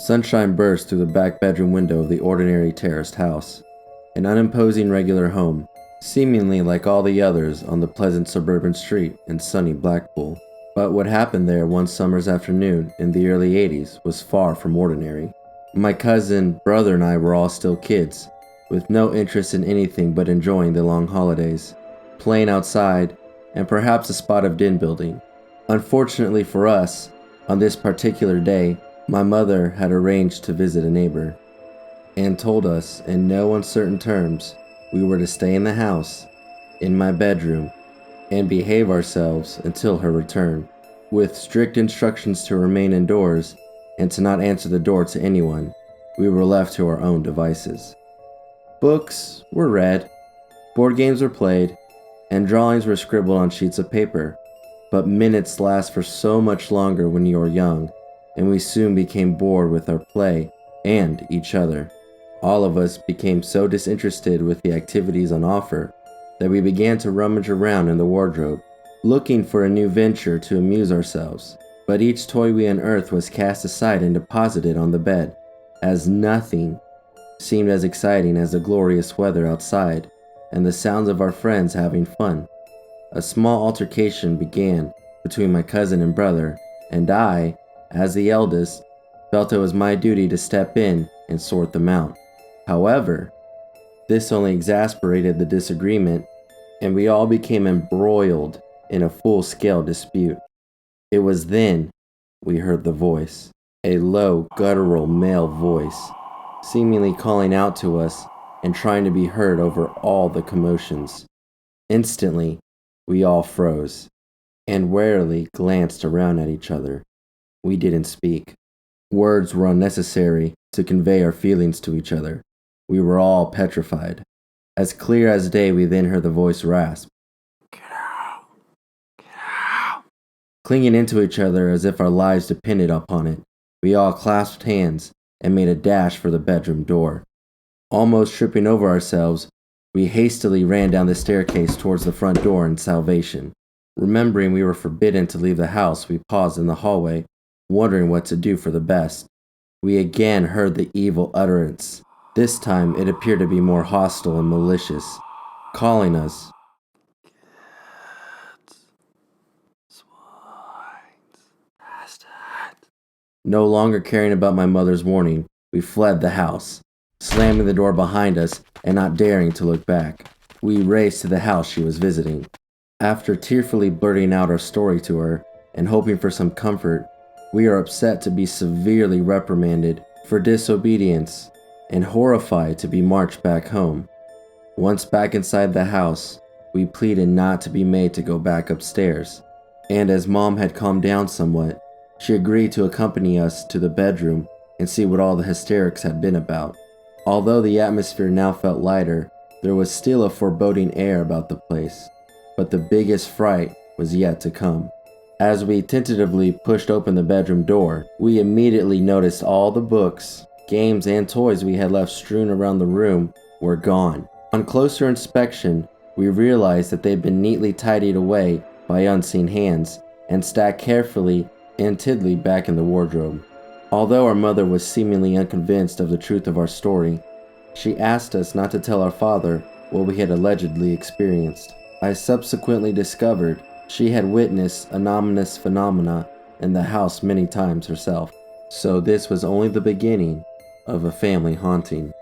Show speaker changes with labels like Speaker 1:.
Speaker 1: Sunshine burst through the back bedroom window of the ordinary terraced house. An unimposing regular home, seemingly like all the others on the pleasant suburban street in sunny Blackpool. But what happened there one summer's afternoon in the early 80s was far from ordinary. My cousin, brother, and I were all still kids, with no interest in anything but enjoying the long holidays, playing outside, and perhaps a spot of din building. Unfortunately for us, on this particular day, my mother had arranged to visit a neighbor, and told us in no uncertain terms we were to stay in the house, in my bedroom, and behave ourselves until her return, with strict instructions to remain indoors and to not answer the door to anyone. We were left to our own devices. Books were read, board games were played, and drawings were scribbled on sheets of paper, but minutes last for so much longer when you are young, and we soon became bored with our play and each other. All of us became so disinterested with the activities on offer that we began to rummage around in the wardrobe, looking for a new venture to amuse ourselves. But each toy we unearthed was cast aside and deposited on the bed, as nothing seemed as exciting as the glorious weather outside and the sounds of our friends having fun. A small altercation began between my cousin and brother, and I, as the eldest, felt it was my duty to step in and sort them out. However, this only exasperated the disagreement, and we all became embroiled in a full-scale dispute. It was then we heard the voice, a low, guttural male voice, seemingly calling out to us and trying to be heard over all the commotions. Instantly, we all froze, and warily glanced around at each other. We didn't speak. Words were unnecessary to convey our feelings to each other. We were all petrified. As clear as day, we then heard the voice rasp, "Get out! Get out!" Clinging into each other as if our lives depended upon it, we all clasped hands and made a dash for the bedroom door. Almost tripping over ourselves, we hastily ran down the staircase towards the front door in salvation. Remembering we were forbidden to leave the house, we paused in the hallway, wondering what to do for the best. We again heard the evil utterance. This time it appeared to be more hostile and malicious, calling us kids, swines, bastards. No longer caring about my mother's warning, we fled the house, slamming the door behind us and not daring to look back. We raced to the house she was visiting. After tearfully blurting out our story to her and hoping for some comfort, we are upset to be severely reprimanded for disobedience and horrified to be marched back home. Once back inside the house, we pleaded not to be made to go back upstairs, and as Mom had calmed down somewhat, she agreed to accompany us to the bedroom and see what all the hysterics had been about. Although the atmosphere now felt lighter, there was still a foreboding air about the place, but the biggest fright was yet to come. As we tentatively pushed open the bedroom door, we immediately noticed all the books, games, and toys we had left strewn around the room were gone. On closer inspection, we realized that they'd been neatly tidied away by unseen hands and stacked carefully and tidily back in the wardrobe. Although our mother was seemingly unconvinced of the truth of our story, she asked us not to tell our father what we had allegedly experienced. I subsequently discovered she had witnessed anomalous phenomena in the house many times herself, so this was only the beginning of a family haunting.